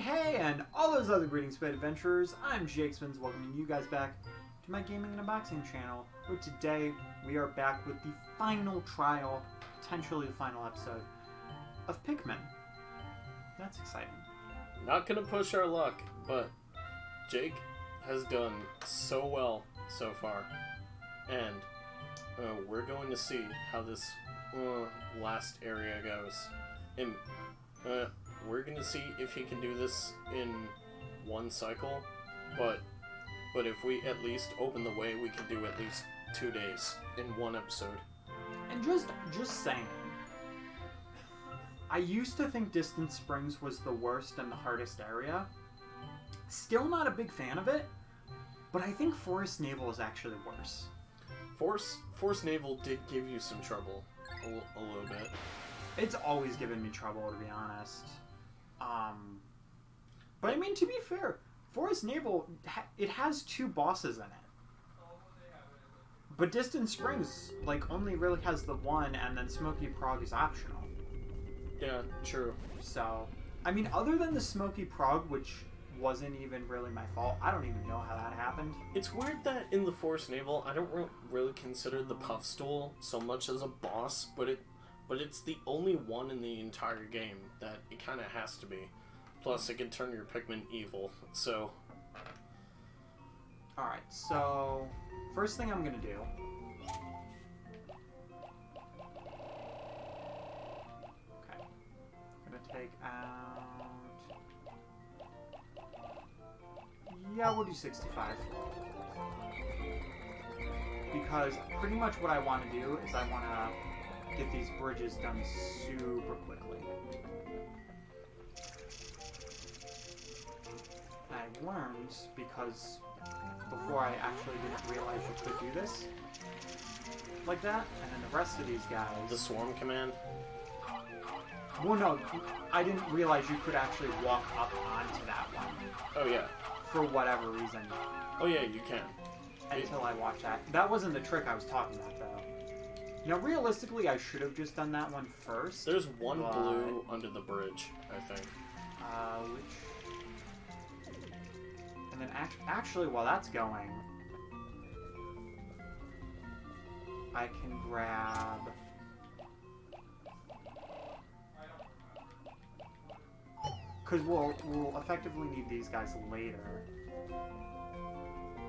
Hey, and all those other greetings, Spade Adventurers. I'm Jakespins, welcoming you guys back to my gaming and unboxing channel, where today we are back with the final trial, potentially the final episode, of Pikmin. That's exciting. Not gonna push our luck, but Jake has done so well so far, and we're going to see how this last area goes. And we're gonna see if he can do this in one cycle, but if we at least open the way, we can do at least 2 days in one episode. And just saying, I used to think Distant Springs was the worst and the hardest area. Still not a big fan of it, but I think Forest Navel is actually worse. Force Naval did give you some trouble a little bit. It's always given me trouble, to be honest. But I mean, to be fair, Forest Naval, it has 2 bosses in it. But Distant Springs, like, only really has the one, and then Smoky Prog is optional. Yeah, true. So, I mean, other than the Smoky Prog, which wasn't even really my fault, I don't even know how that happened. It's weird that in the Force Naval, I don't really consider the Puff Stool so much as a boss, but it's the only one in the entire game that it kind of has to be. Plus, it can turn your Pikmin evil, so... Alright, so... First thing I'm gonna do... Okay. I'm gonna take out... Yeah, we'll do 65. Because pretty much what I want to do is I want to get these bridges done super quickly. I learned, because before I actually didn't realize you could do this like that, and then the rest of these guys... The Swarm Command? Well, no, I didn't realize you could actually walk up onto that one. Oh, yeah. For whatever reason. Oh, yeah, you can. Until I watched that. That wasn't the trick I was talking about, though. You know, realistically, I should have just done that one first. There's one blue under the bridge, I think. Which... And then actually, while that's going, I can grab... Because we'll effectively need these guys later.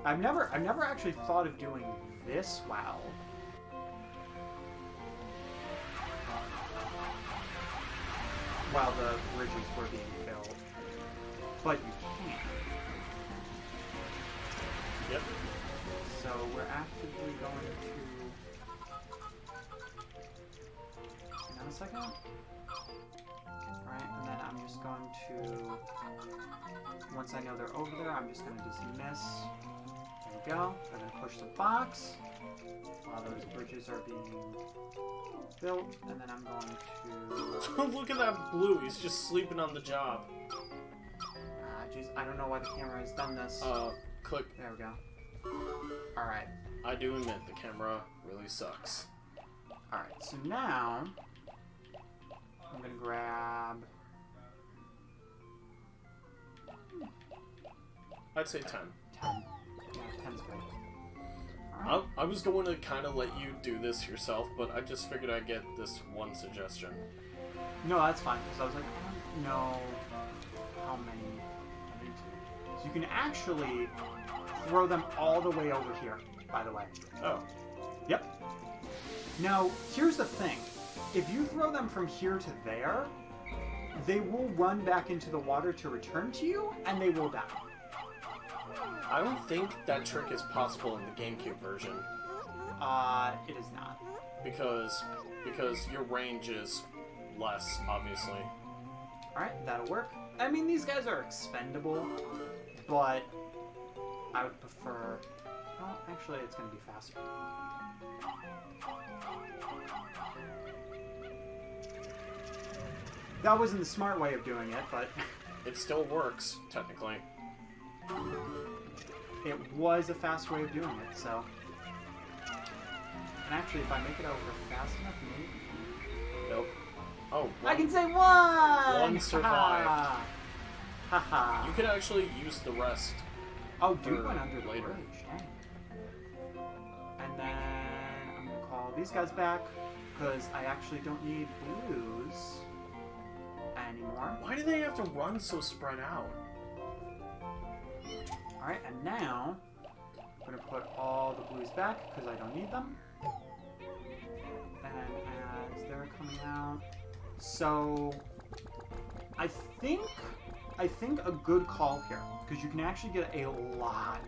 I've never actually thought of doing this well. While the bridges were being built. But you can't. Yep. So we're actively going to... Hang on a second. Alright, and then I'm just going to... Once I know they're over there, I'm just going to dismiss. There we go. I'm going to push the box while those bridges are being built, and then I'm going to... Look at that blue, he's just sleeping on the job. Jeez, I don't know why the camera has done this. Click. There we go. Alright. I do admit the camera really sucks. Alright, so now I'm gonna grab... I'd say 10. 10. Yeah, 10's good. Alright. I was going to kind of let you do this yourself, but I just figured I'd get this one suggestion. No, that's fine, because I was like, I don't know how many I need to. So you can actually throw them all the way over here, by the way. Oh. Yep. Now, here's the thing. If you throw them from here to there, they will run back into the water to return to you, and they will die. I don't think that trick is possible in the GameCube version. It is not. Because your range is less, obviously. Alright, that'll work. I mean, these guys are expendable, but I would prefer... Well, actually, it's going to be faster. That wasn't the smart way of doing it, but... It still works, technically. It was a fast way of doing it, so... And actually, if I make it over fast enough, maybe... Nope. Oh, I can say one! One survived. Haha. You could actually use the rest. Oh, dude for went under the later. bridge. Dang. And then I'm gonna call these guys back because I actually don't need blues anymore. Why do they have to run so spread out? All right, and now I'm gonna put all the blues back because I don't need them. And as they're coming out, so I think a good call here, because you can actually get a lot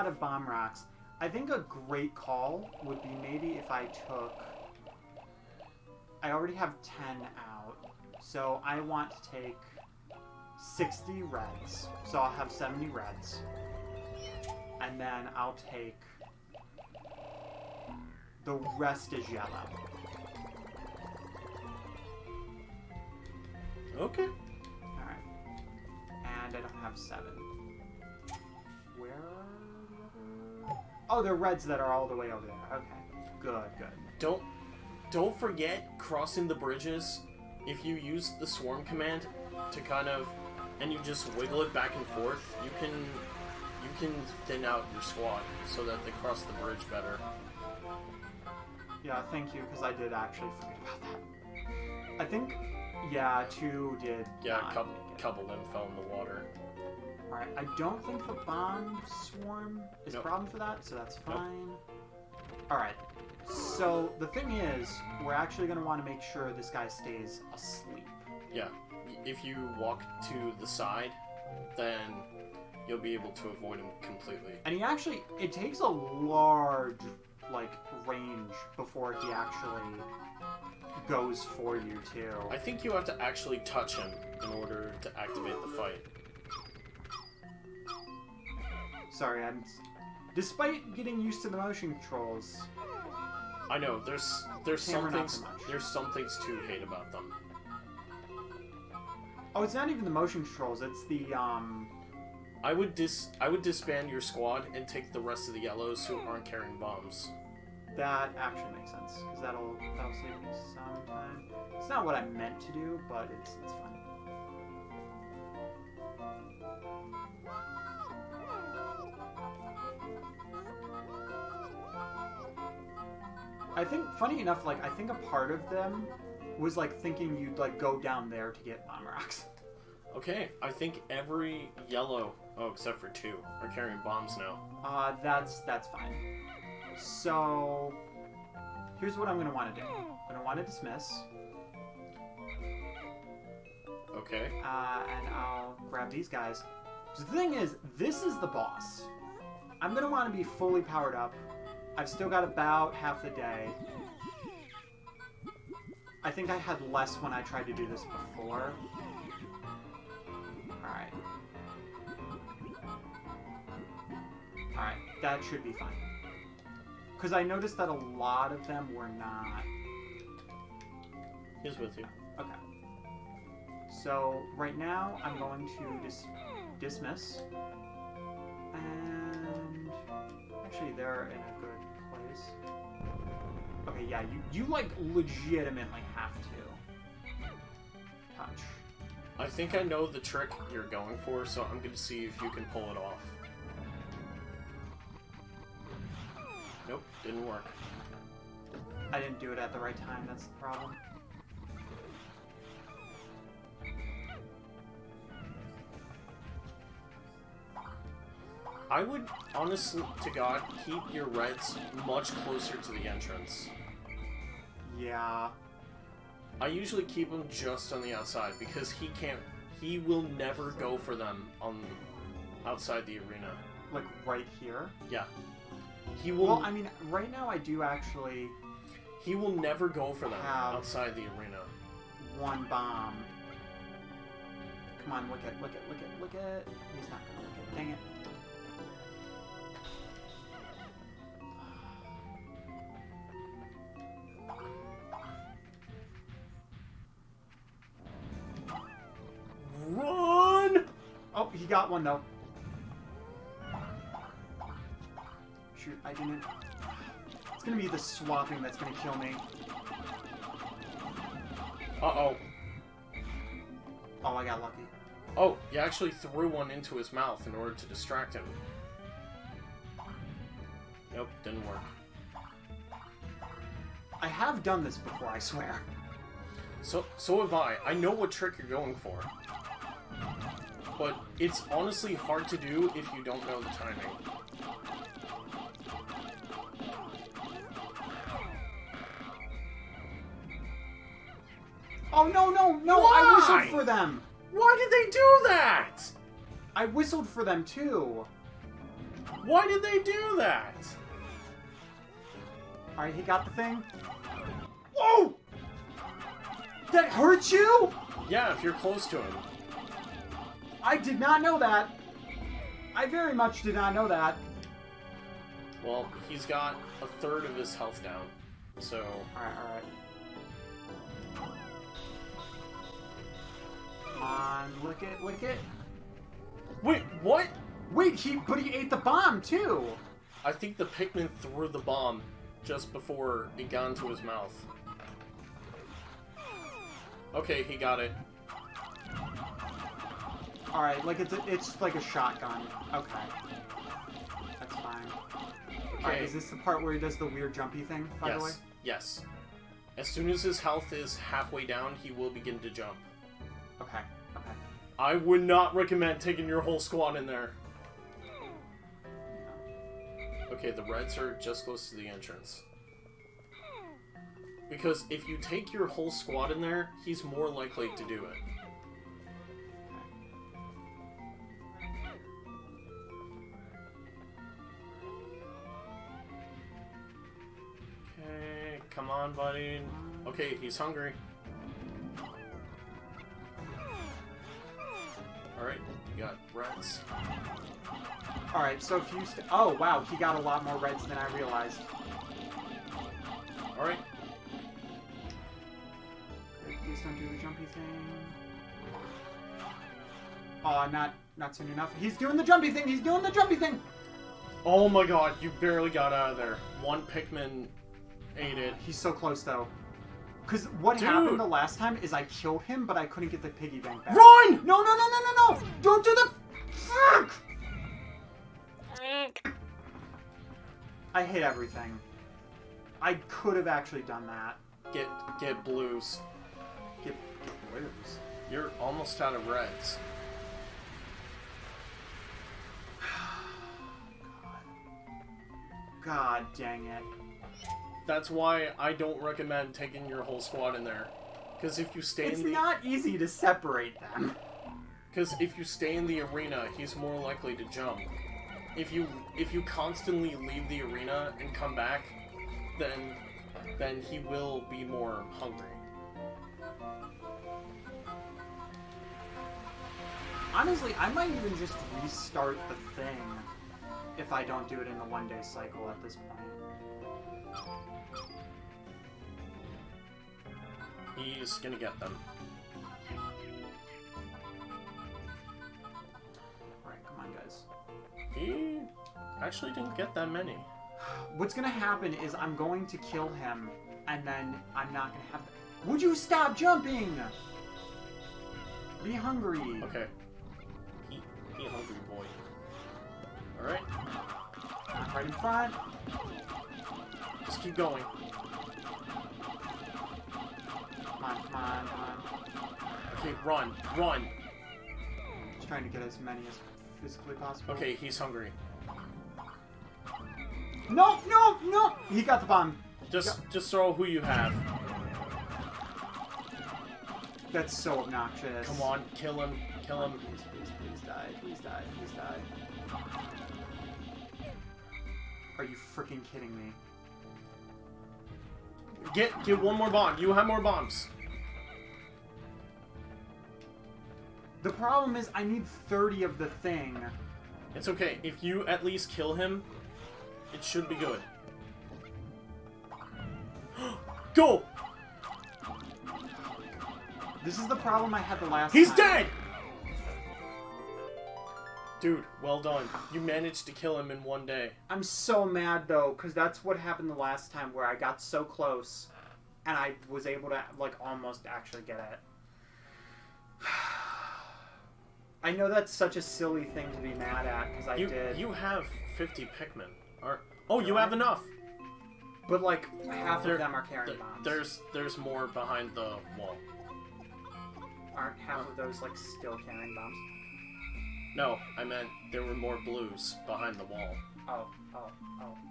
of bomb rocks. I think a great call would be maybe if I already have 10 out, so I want to take 60 reds, so I'll have 70 reds, and then I'll take the rest is yellow. Okay. Alright. And I don't have 7. Where are the other... Oh, they're reds that are all the way over there. Okay. Good. Don't forget crossing the bridges. If you use the swarm command to kind of, and you just wiggle it back and forth, you can thin out your squad so that they cross the bridge better. Yeah, thank you, because I did actually forget about that. I think, yeah, 2 did. Yeah, not couple make it. of them fell in the water. Alright, I don't think the bomb swarm is a problem for that, so that's fine. Alright, so the thing is, we're actually going to want to make sure this guy stays asleep. Yeah, if you walk to the side, then you'll be able to avoid him completely. And he actually, it takes a large, like, range before he actually goes for you, too. I think you have to actually touch him in order to activate the fight. Sorry, despite getting used to the motion controls... I know, there's some Camera, not things so much. there's some things to hate about them. Oh, it's not even the motion controls, it's the, I would disband your squad and take the rest of the yellows who aren't carrying bombs. That actually makes sense, because that'll save me some time. It's not what I meant to do, but it's fine. I think, funny enough, like, I think a part of them was, like, thinking you'd, like, go down there to get bomb rocks. Okay, I think every yellow, oh, except for 2, are carrying bombs now. That's fine. So, here's what I'm going to want to do. I'm going to want to dismiss. Okay. And I'll grab these guys. So the thing is, this is the boss. I'm going to want to be fully powered up. I've still got about half the day. I think I had less when I tried to do this before. Alright. Alright, that should be fine. Because I noticed that a lot of them were not... He's with you. Okay. So, right now, I'm going to dismiss. And... Actually, they're in a good place. Okay, yeah, you like, legitimately have to touch. I think I know the trick you're going for, so I'm going to see if you can pull it off. Nope, didn't work. I didn't do it at the right time, that's the problem. I would, honestly to God, keep your reds much closer to the entrance. Yeah. I usually keep him just on the outside because he will never go for them on outside the arena. Like, right here? Yeah. He will... Well, I mean, right now I do actually... He will never go for them outside the arena. One bomb. Come on, look at... He's not gonna look at. Dang it. Run! Oh, he got one, though. Shoot, I didn't... It's gonna be the swapping that's gonna kill me. Uh-oh. Oh, I got lucky. Oh, you actually threw one into his mouth in order to distract him. Nope, didn't work. I have done this before, I swear. So have I. I know what trick you're going for. But it's honestly hard to do if you don't know the timing. Oh, no, no, no! Why? I whistled for them! Why did they do that? I whistled for them, too. Why did they do that? Alright, he got the thing. Whoa! That hurt you? Yeah, if you're close to him. I did not know that. I very much did not know that. Well, he's got a third of his health down, so... Alright. Come on, lick it. Wait, what? Wait, but he ate the bomb, too! I think the Pikmin threw the bomb just before it got into his mouth. Okay, he got it. Alright, like it's like a shotgun. Okay. That's fine. Okay. Alright, is this the part where he does the weird jumpy thing, by the way? Yes. As soon as his health is halfway down, he will begin to jump. Okay. I would not recommend taking your whole squad in there. Okay, the reds are just close to the entrance. Because if you take your whole squad in there, he's more likely to do it. Okay, come on, buddy. Okay, he's hungry. Alright, you got reds. Alright, so if you... Oh, wow, he got a lot more reds than I realized. Alright. Please don't do the jumpy thing. Oh, not soon enough. He's doing the jumpy thing! Oh my god, you barely got out of there. One Pikmin ate it. He's so close, though. Because what happened the last time is I killed him, but I couldn't get the piggy bank back. Run! No! Don't do the... Fuck! I hate everything. I could have actually done that. Get blues. Get blues? You're almost out of reds. God dang it. That's why I don't recommend taking your whole squad in there. Because if you stay It's in the... not easy to separate them. Because if you stay in the arena, he's more likely to jump. If you constantly leave the arena and come back, then he will be more hungry. Honestly, I might even just restart the thing if I don't do it in the one-day cycle at this point. He's gonna get them. Alright, come on, guys. He actually didn't get that many. What's gonna happen is I'm going to kill him, and then I'm not gonna have... Would you stop jumping? Be hungry. Okay. He hungry boy. Alright. Right in front. Just keep going. Come on. Okay, run. Just trying to get as many as physically possible. Okay, he's hungry. No! He got the bomb. Just throw who you have. That's so obnoxious. Come on, kill him. Please die. Are you freaking kidding me? Get one more bomb. You have more bombs. The problem is I need 30 of the thing. It's okay. If you at least kill him, it should be good. Go! This is the problem I had the last He's time. dead! Dude, well done. You managed to kill him in one day. I'm so mad, though, because that's what happened the last time, where I got so close, and I was able to, like, almost actually get it. I know that's such a silly thing to be mad at, because I did. You have 50 Pikmin. Oh, you have enough! But, like, half of them are carrying bombs. There's more behind the wall. Aren't half of those, like, still carrying bombs? No, I meant there were more blues behind the wall. Oh,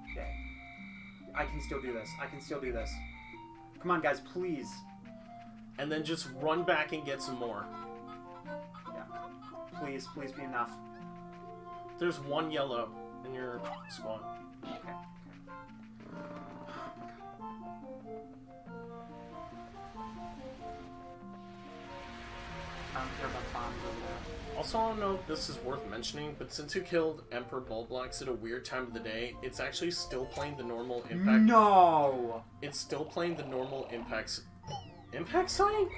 okay. I can still do this. I can still do this. Come on, guys, please. And then just run back and get some more. Yeah. Please be enough. There's one yellow in your spawn. Okay. I don't care about bombs over there. Also, I don't know if this is worth mentioning, but since you killed Emperor Bulblax at a weird time of the day, it's actually still playing the normal impact. No! It's still playing the normal impact sign?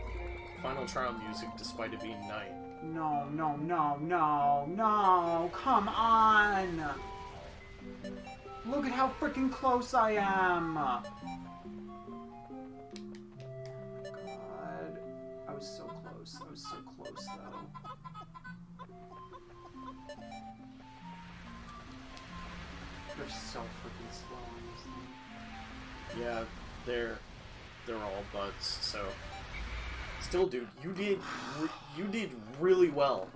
Final trial music, despite it being night. No! Come on! Look at how freaking close I am! God. I was so close. I was so close, though. They're so freaking slow on this thing. Yeah, they're all butts, so... Still, dude, you did really well.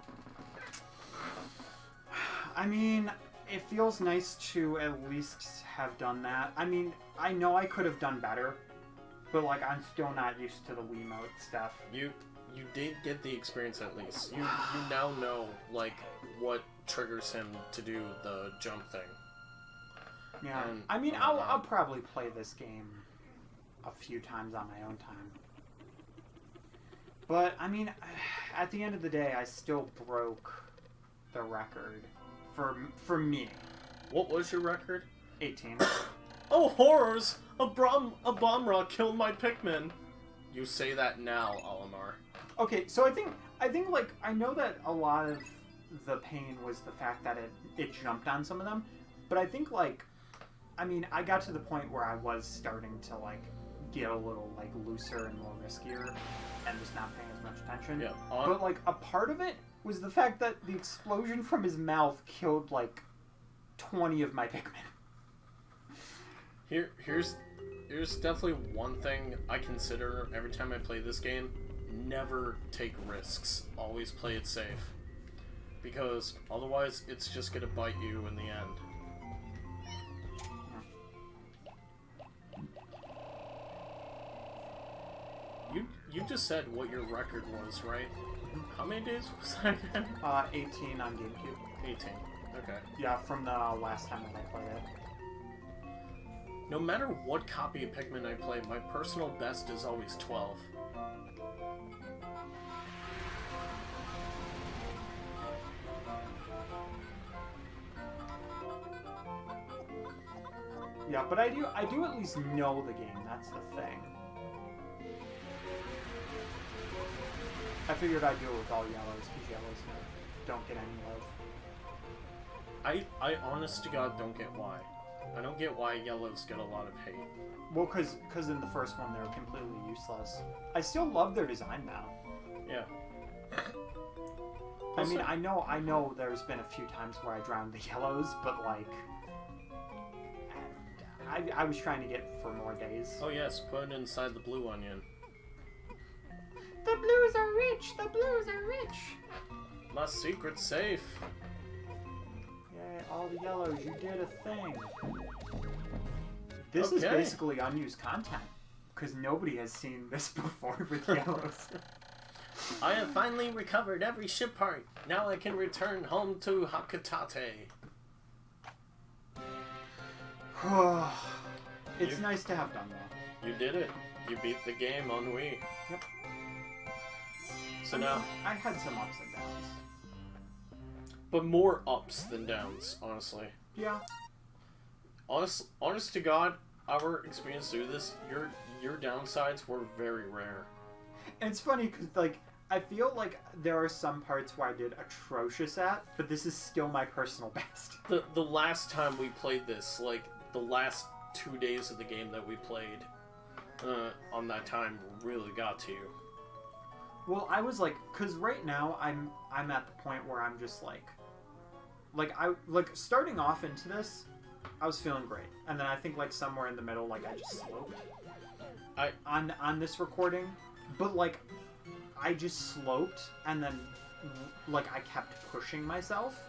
I mean, it feels nice to at least have done that. I mean, I know I could have done better, but, like, I'm still not used to the Wiimote stuff. You did get the experience at least. You now know, like, what triggers him to do the jump thing. Yeah, and, I mean, I'll probably play this game a few times on my own time. But, I mean, at the end of the day, I still broke the record for me. What was your record? 18. Oh, horrors! A bomb rock killed my Pikmin! You say that now, Olimar. Okay, so I think, like, I know that a lot of the pain was the fact that it jumped on some of them, but I think, like, I mean, I got to the point where I was starting to, like, get a little, like, looser and more riskier and just not paying as much attention. Yeah, but, like, a part of it was the fact that the explosion from his mouth killed, like, 20 of my Pikmin. Here's definitely one thing I consider every time I play this game. Never take risks. Always play it safe. Because otherwise it's just gonna bite you in the end. You just said what your record was, right? How many days was that again? 18 on GameCube. 18. Okay. Yeah, from the last time that I played it. No matter what copy of Pikmin I play, my personal best is always 12. Yeah, but I do at least know the game, that's the thing. I figured I'd do it with all yellows, because yellows don't get any love. I honest to God don't get why. I don't get why yellows get a lot of hate. Well, because in the first one they were completely useless. I still love their design now. Yeah. I mean, I know there's been a few times where I drowned the yellows, but, like... I was trying to get for more days. Oh yes, put it inside the blue onion. The blues are rich! The blues are rich! My secret's safe. Yay, all the yellows, you did a thing. This is basically unused content, because nobody has seen this before with yellows. I have finally recovered every ship part. Now I can return home to Hakutate. It's nice to have done that. You did it. You beat the game on Wii. Yep. So now... I had some ups and downs. But more ups than downs, honestly. Yeah. Honest to God, our experience through this, your downsides were very rare. And it's funny, because, like, I feel like there are some parts where I did atrocious at, but this is still my personal best. The last time we played this, like, the last 2 days of the game that we played on that time really got to you. Well, I was like, cause right now I'm at the point where I'm just like starting off into this, I was feeling great, and then I think like somewhere in the middle, like I just sloped. On this recording, but like I just sloped, and then like I kept pushing myself,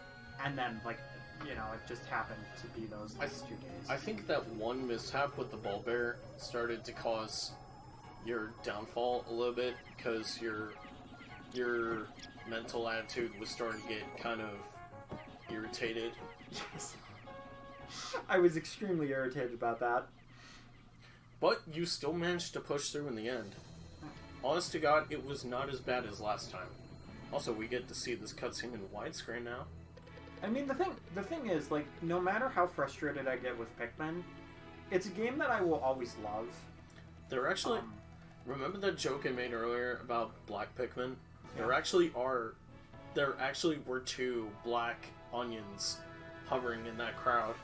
and then like it just happened to be those last 2 days. I think that one mishap with the ball bear started to cause your downfall a little bit, because your mental attitude was starting to get kind of irritated. Yes. I was extremely irritated about that. But you still managed to push through in the end. Honest to God, it was not as bad as last time. Also, we get to see this cutscene in widescreen now. I mean, the thing is, like, no matter how frustrated I get with Pikmin, it's a game that I will always love. There actually... remember that joke I made earlier about black Pikmin? Yeah. There actually were 2 black onions hovering in that crowd.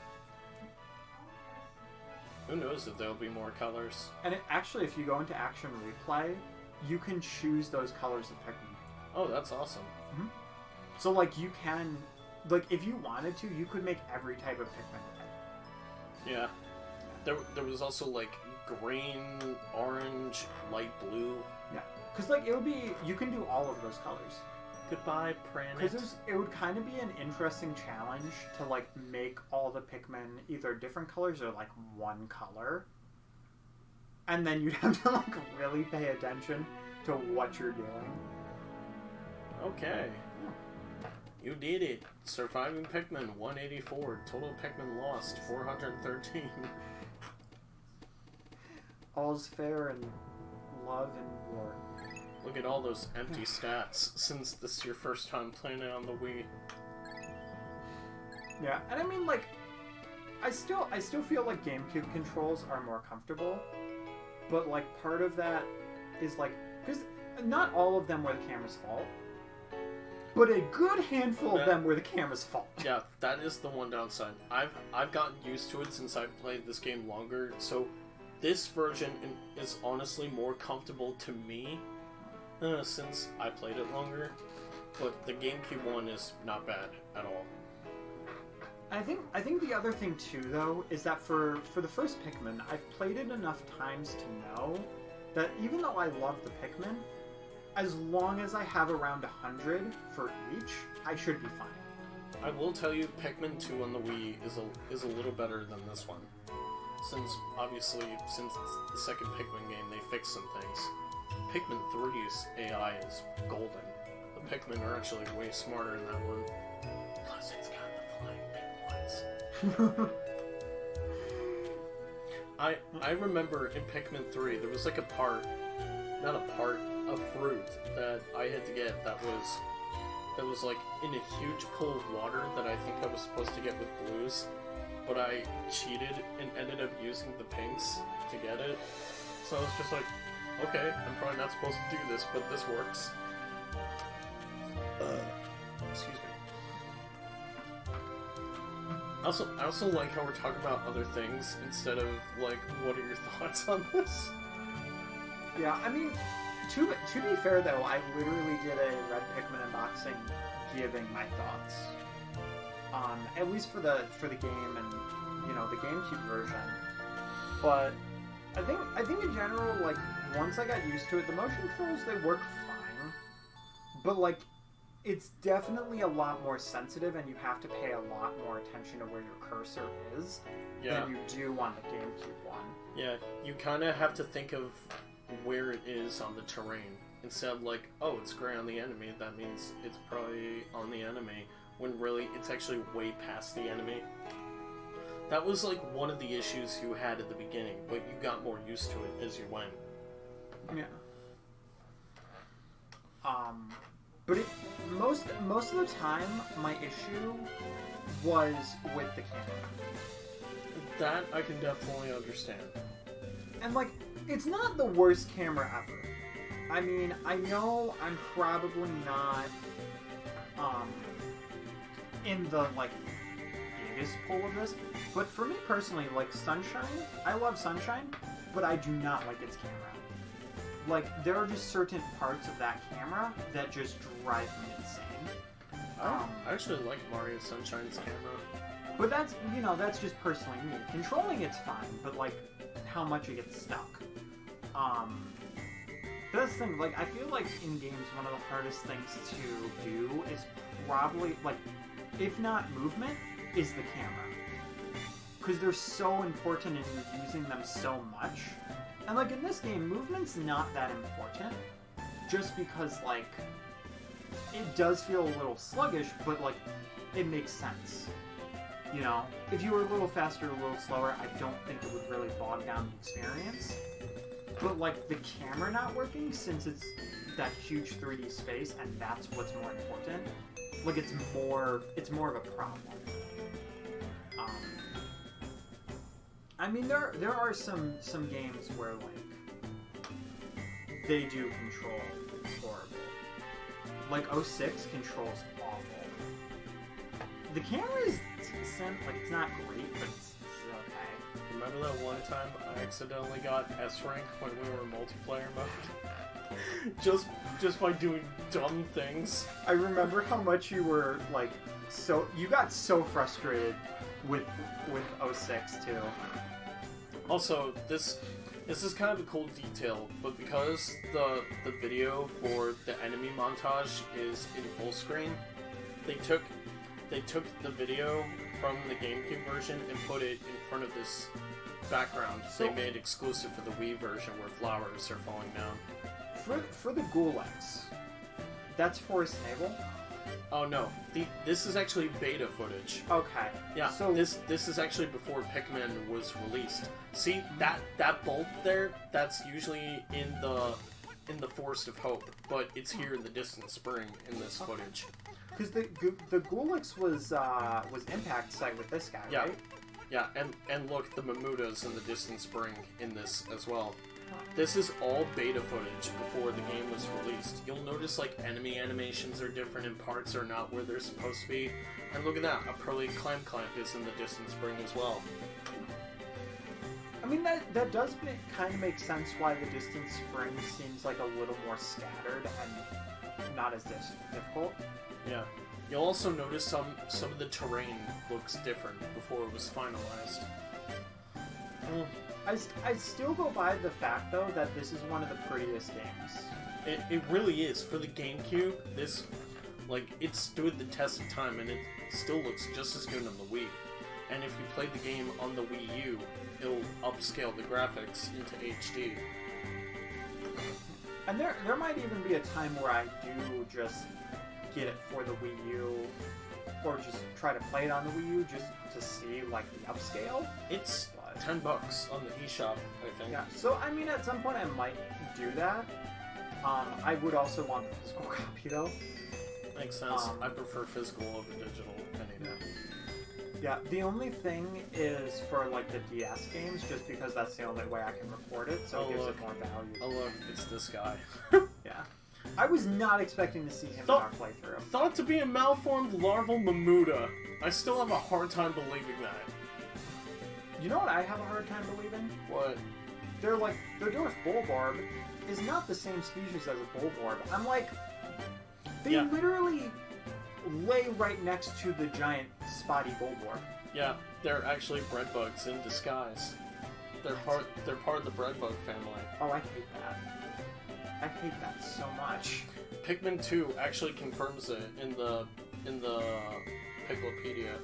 Who knows if there'll be more colors. And actually, if you go into Action Replay, you can choose those colors of Pikmin. Oh, that's awesome. Mm-hmm. So, like, you can... Like, if you wanted to, you could make every type of Pikmin red. Yeah. There was also, like, green, orange, light blue. Yeah. Because, like, it would be... You can do all of those colors. Goodbye, Pranet. Because it would kind of be an interesting challenge to, like, make all the Pikmin either different colors or, like, one color. And then you'd have to, like, really pay attention to what you're doing. Okay. You did it. Surviving Pikmin, 184. Total Pikmin lost, 413. All's fair in love and war. Look at all those empty stats, since this is your first time playing it on the Wii. Yeah, and I mean, like, I still feel like GameCube controls are more comfortable, but, like, part of that is, like, because not all of them were the camera's fault, but a good handful of them were the camera's fault. Yeah, that is the one downside. I've gotten used to it since I've played this game longer, so this version is honestly more comfortable to me since I played it longer, but the GameCube one is not bad at all. I think the other thing too, though, is that for the first Pikmin, I've played it enough times to know that even though I love the Pikmin, as long as I have around 100 for each, I should be fine. I will tell you, Pikmin 2 on the Wii is a little better than this one. Since it's the second Pikmin game, they fixed some things. Pikmin 3's AI is golden. The Pikmin are actually way smarter in that one. Plus, it's got the flying pink ones. I remember in Pikmin 3, there was like a fruit that I had to get that was like in a huge pool of water that I think I was supposed to get with blues, but I cheated and ended up using the pinks to get it. So I was just like, okay, I'm probably not supposed to do this, but this works. Excuse me. I also like how we're talking about other things instead of, like, what are your thoughts on this? Yeah, I mean, to be fair though, I literally did a Red Pikmin unboxing giving my thoughts. At least for the game and, the GameCube version. But I think in general, like, once I got used to it, the motion controls, they work fine. But, like, it's definitely a lot more sensitive, and you have to pay a lot more attention to where your cursor is than you do on the GameCube one. Yeah, you kind of have to think of where it is on the terrain. Instead of like, oh, it's gray on the enemy, that means it's probably on the enemy, when really it's actually way past the enemy. That was like one of the issues you had at the beginning, but you got more used to it as you went. Yeah. But most of the time, my issue was with the camera. That I can definitely understand. And, like, it's not the worst camera ever. I mean, I know I'm probably not, in the, like, biggest pull of this, but for me personally, like, Sunshine, I love Sunshine, but I do not like its camera. like, there are just certain parts of that camera that just drive me insane. I actually like Mario Sunshine's camera. But that's, you know, that's just personally me. Controlling it's fine, but, like, how much it gets stuck. That's the thing, like, I feel like in games one of the hardest things to do is probably, like, if not movement, is the camera. Because they're so important and you're using them so much. And, like, in this game, movement's not that important. Just because, like, it does feel a little sluggish, but, like, it makes sense. You know? If you were a little faster, a little slower, I don't think it would really bog down the experience. But, like, the camera not working, since it's that huge 3D space, and that's what's more important, like, it's more of a problem. I mean, there are some games where, like, they do control horrible. Like, 06 controls awful. The camera is decent, like, it's not great, but it's okay. Remember that one time I accidentally got S rank when we were in multiplayer mode? just by doing dumb things. I remember how much you were, like, you got so frustrated with 06 too. Also, this is kind of a cool detail, but because the video for the enemy montage is in full screen, they took the video from the GameCube version and put it in front of this background they made exclusive for the Wii version where flowers are falling down. For the Gulags, that's Forest Naval? Oh no, this is actually beta footage. Okay. Yeah, so this is actually before Pikmin was released. See, that bolt there, that's usually in the Forest of Hope, but it's here in the Distant Spring in this footage. Because the Gulix was Impact site with this guy, right? Yeah, and look, the Mamuda's in the Distant Spring in this as well. This is all beta footage before the game was released. You'll notice, like, enemy animations are different and parts are not where they're supposed to be. And look at that, a Pearly Clamp is in the Distant Spring as well. I mean, that does kind of make sense why the Distant Spring seems like a little more scattered and not as difficult. Yeah. You'll also notice some of the terrain looks different before it was finalized. I still go by the fact, though, that this is one of the prettiest games. It really is. For the GameCube, this, like, it stood the test of time, and it still looks just as good on the Wii. And if you played the game on the Wii U, it'll upscale the graphics into HD. And there might even be a time where I do just get it for the Wii U, or just try to play it on the Wii U just to see, like, the upscale. It's $10 on the eShop, I think. Yeah, so, I mean, at some point I might do that. I would also want the physical copy, though. Makes sense. I prefer physical over digital any day. Yeah, the only thing is for, like, the DS games, just because that's the only way I can record it, so it gives it more value. Oh, look, it's this guy. Yeah. I was not expecting to see him in our playthrough. Thought to be a malformed larval Mamuda. I still have a hard time believing that. You know what I have a hard time believing? What? The dwarf Bulborb is not the same species as a Bulborb. I'm like, they literally lay right next to the giant spotty Bulborb. Yeah, they're actually bread bugs in disguise. They're part of the bread bug family. Oh, I hate that. I hate that so much. Pikmin 2 actually confirms it in the Piglopedia.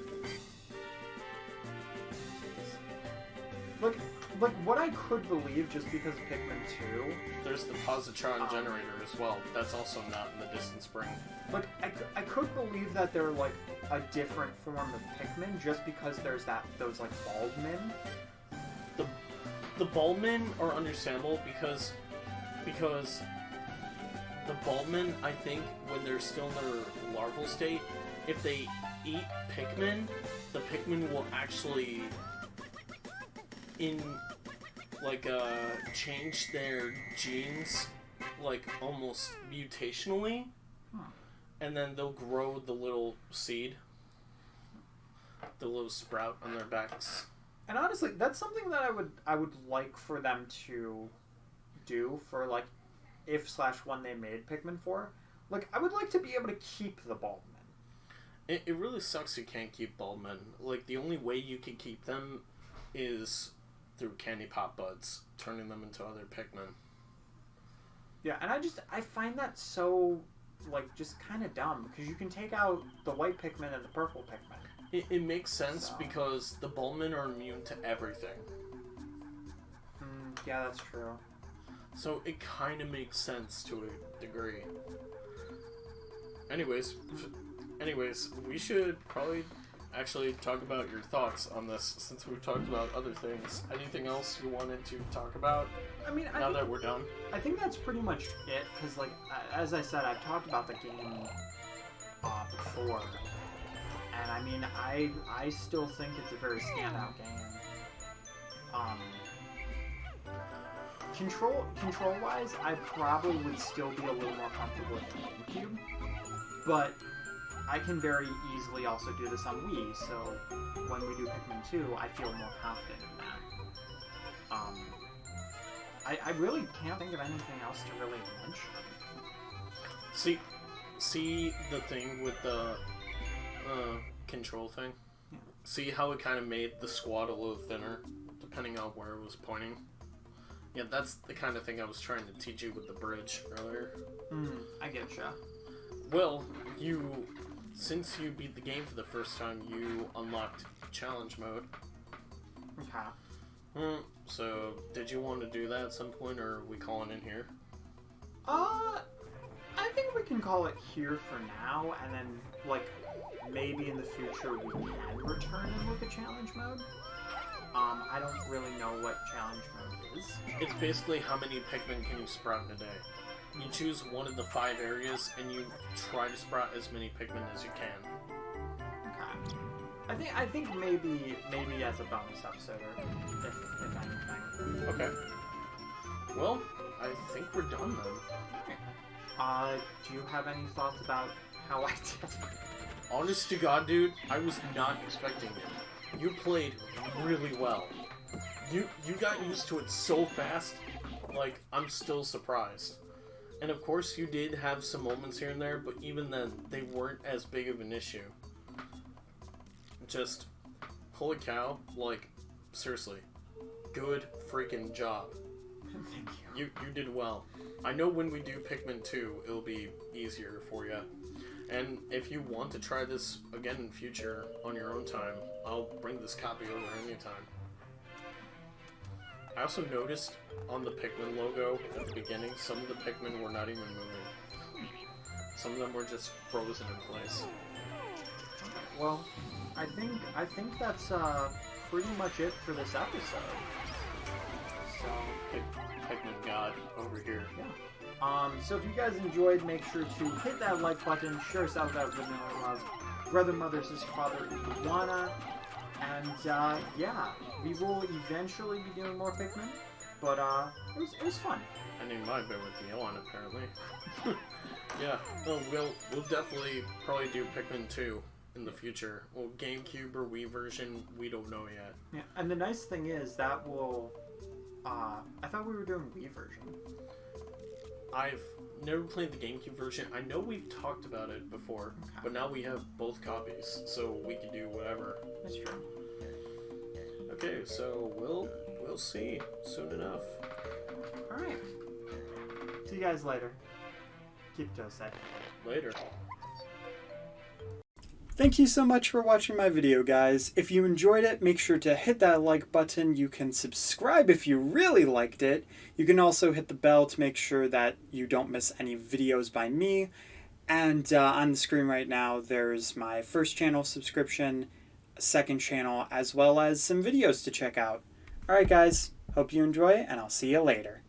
Like what I could believe just because of Pikmin 2. There's the Positron generator as well. That's also not in the Distant Spring. Like I could believe that they're like a different form of Pikmin just because there's those like Baldmen. The Baldmen are understandable because the Baldmen, I think, when they're still in their larval state, if they eat Pikmin, the Pikmin will actually change their genes, like, almost mutationally, and then they'll grow the little seed, the little sprout on their backs. And honestly, that's something that I would like for them to do for, like, if/when they made Pikmin 4, like, I would like to be able to keep the Bulbmen. It really sucks you can't keep Bulbmen. Like, the only way you can keep them is through Candy Pop Buds, turning them into other Pikmin. Yeah, and I find that so, like, just kind of dumb, because you can take out the white Pikmin and the purple Pikmin. It makes sense because the Bulbmen are immune to everything. Yeah, that's true. So it kind of makes sense to a degree. Anyways, we should probably actually talk about your thoughts on this, since we've talked about other things. Anything else you wanted to talk about? I mean, now that we're done, I think that's pretty much it. Because, like, as I said, I've talked about the game before, and I mean, I still think it's a very standout game. Control-wise, I probably would still be a little more comfortable with the GameCube, but I can very easily also do this on Wii, so when we do Pikmin 2, I feel more confident in that. I really can't think of anything else to really mention. See the thing with the control thing? Yeah. See how it kind of made the squad a little thinner, depending on where it was pointing? Yeah, that's the kind of thing I was trying to teach you with the bridge earlier. I getcha. Well, since you beat the game for the first time, you unlocked challenge mode. Okay. So, did you want to do that at some point, or are we calling in here? I think we can call it here for now, and then, like, maybe in the future we can return and look at challenge mode. I don't really know what challenge mode is. It's basically how many Pikmin can you sprout in a day. You choose one of the 5 areas, and you try to sprout as many Pikmin as you can. Okay. I think maybe as a bonus episode, or if anything. Okay. Well, I think we're done then. Do you have any thoughts about how I did? Honest to God, dude, I was not expecting it. You played really well. You got used to it so fast, like, I'm still surprised. And of course you did have some moments here and there, but even then, they weren't as big of an issue. Just, holy cow, like, seriously, good freaking job. Thank you. You did well. I know when we do Pikmin 2, it'll be easier for you. And if you want to try this again in future on your own time, I'll bring this copy over anytime. I also noticed on the Pikmin logo at the beginning, some of the Pikmin were not even moving. Some of them were just frozen in place. Well, I think that's pretty much it for this episode. So, Pikmin God over here. Yeah. So if you guys enjoyed, make sure to hit that like button, share us out with that brother, mother, sister, father, iguana, and yeah, we will eventually be doing more Pikmin, but it was fun. I need my bit with the Elon apparently. Yeah, well, we'll definitely probably do Pikmin 2 in the future. Well, GameCube or Wii version, we don't know yet. Yeah, and the nice thing is that will. I thought we were doing Wii version. I've never played the GameCube version. I know we've talked about it before, but now we have both copies, so we can do whatever. That's true. Okay, so we'll see soon enough. All right. See you guys later. Keep toasted. Later. Thank you so much for watching my video, guys. If you enjoyed it, make sure to hit that like button. You can subscribe if you really liked it. You can also hit the bell to make sure that you don't miss any videos by me. And on the screen right now, there's my first channel subscription, second channel, as well as some videos to check out. Alright guys, hope you enjoy, and I'll see you later.